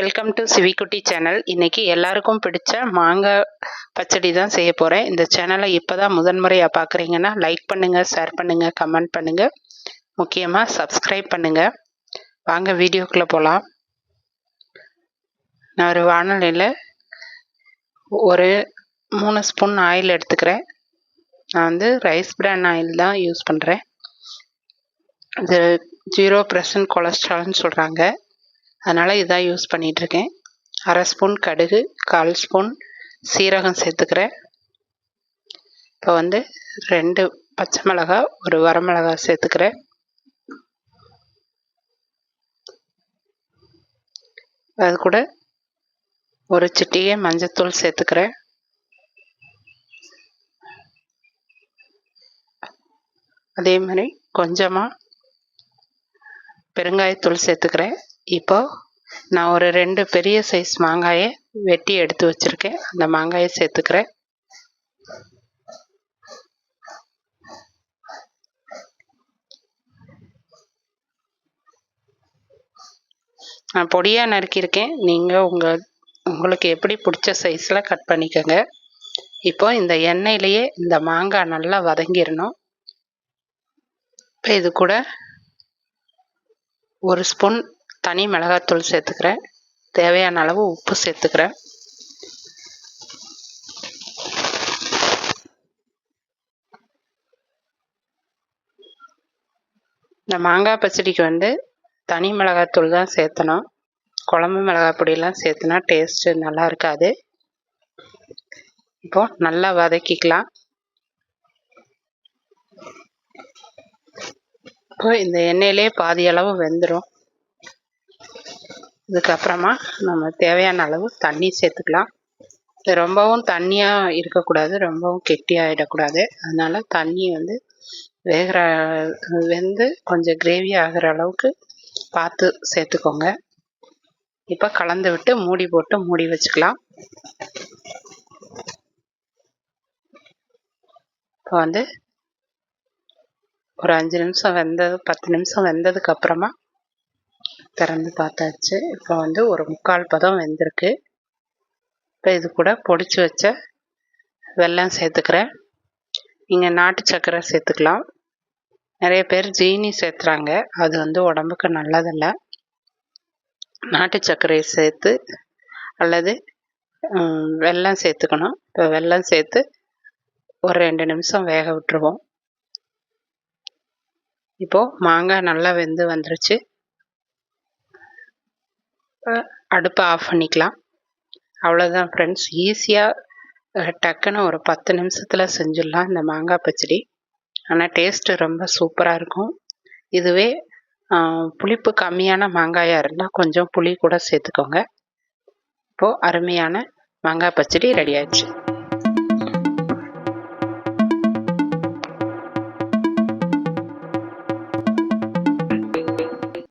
Welcome to சிவிக்குட்டி channel. இன்னைக்கு எல்லாருக்கும் பிடிச்ச மாங்காய் பச்சடி தான் செய்ய போகிறேன். இந்த சேனலை இப்போ தான் முதன்முறையாக பார்க்குறீங்கன்னா லைக் பண்ணுங்கள், ஷேர் பண்ணுங்கள், கமெண்ட் பண்ணுங்கள், முக்கியமாக சப்ஸ்கிரைப் பண்ணுங்கள். வாங்க வீடியோக்குள்ளே போகலாம். நான் ஒரு வானலியில் ஒரு 3 ஸ்பூன் ஆயில் எடுத்துக்கிறேன். நான் வந்து ரைஸ் பிரான் ஆயில் தான் யூஸ் பண்ணுறேன். இது 0% கொலஸ்ட்ரால்னு சொல்கிறாங்க, அதனால் இதான் யூஸ் பண்ணிகிட்ருக்கேன். 1/2 ஸ்பூன் கடுகு, 1/4 ஸ்பூன் சீரகம் சேர்த்துக்கிறேன். இப்போ வந்து 2 பச்சை மிளகாய், ஒரு வரமிளகாய் சேர்த்துக்கிறேன். அது கூட ஒரு சிட்டிகை மஞ்சத்தூள் சேர்த்துக்கிறேன். அதே மாதிரி கொஞ்சமாக பெருங்காயத்தூள் சேர்த்துக்கிறேன். இப்போ நான் ஒரு 2 பெரிய சைஸ் மாங்காயை வெட்டி எடுத்து வச்சுருக்கேன். அந்த மாங்காயை சேர்த்துக்கிறேன். நான் பொடியாக நறுக்கியிருக்கேன். நீங்கள் உங்களுக்கு எப்படி பிடிச்ச சைஸில் கட் பண்ணிக்கோங்க. இப்போ இந்த எண்ணெயிலேயே இந்த மாங்காய் நல்லா வதங்கிடணும். இப்போ இது கூட 1 ஸ்பூன் தனி மிளகாத்தூள் சேர்த்துக்கிறேன். தேவையான அளவு உப்பு சேர்த்துக்கிறேன். இந்த மாங்காய் பச்சடிக்கு வந்து தனி மிளகாத்தூள் தான் சேர்த்தணும். குழம்பு மிளகாய் பொடியெல்லாம் சேர்த்துனா டேஸ்ட்டு நல்லா இருக்காது. இப்போ நல்லா வதக்கிக்கலாம். இப்போ இந்த எண்ணெயிலே பாதி அளவு வெந்துடும். இதுக்கப்புறமா நம்ம தேவையான அளவு தண்ணி சேர்த்துக்கலாம். இது ரொம்பவும் தண்ணியாக இருக்கக்கூடாது, ரொம்பவும் கெட்டியாகிடக்கூடாது. அதனால் தண்ணி வந்து வெந்து கொஞ்சம் கிரேவி ஆகிற அளவுக்கு பார்த்து சேர்த்துக்கோங்க. இப்போ கலந்து விட்டு மூடி போட்டு மூடி வச்சுக்கலாம். இப்போ வந்து ஒரு 5 நிமிஷம் 10 நிமிஷம் வெந்ததுக்கப்புறமா திறந்து பார்த்தாச்சு. இப்போ வந்து ஒரு 3/4 பதம் வெந்திருக்கு. இப்போ இது கூட பொடிச்சு வச்ச வெல்லம் சேர்த்துக்கிறேன். நீங்கள் நாட்டு சர்க்கரை சேர்த்துக்கலாம். நிறைய பேர் ஜீனி சேர்த்துறாங்க, அது வந்து உடம்புக்கு நல்லதில்லை. நாட்டு சர்க்கரையை சேர்த்து அல்லது வெல்லம் சேர்த்துக்கணும். இப்போ வெல்லம் சேர்த்து ஒரு 2 நிமிஷம் வேக விட்டுருவோம். இப்போது மாங்காய் நல்லா வெந்து வந்துருச்சு. அடுப்பை ஆஃப் பண்ணிக்கலாம். அவ்வளோதான் ஃப்ரெண்ட்ஸ், ஈஸியாக டக்குன்னு ஒரு 10 நிமிஷத்தில் செஞ்சிடலாம் இந்த மாங்காய் பச்சடி. ஆனால் டேஸ்ட்டு ரொம்ப சூப்பராக இருக்கும். இதுவே புளிப்பு கம்மியான மாங்காயாக இருந்தால் கொஞ்சம் புளி கூட சேர்த்துக்கோங்க. இப்போது அருமையான மாங்காய் பச்சடி ரெடி ஆயிடுச்சு.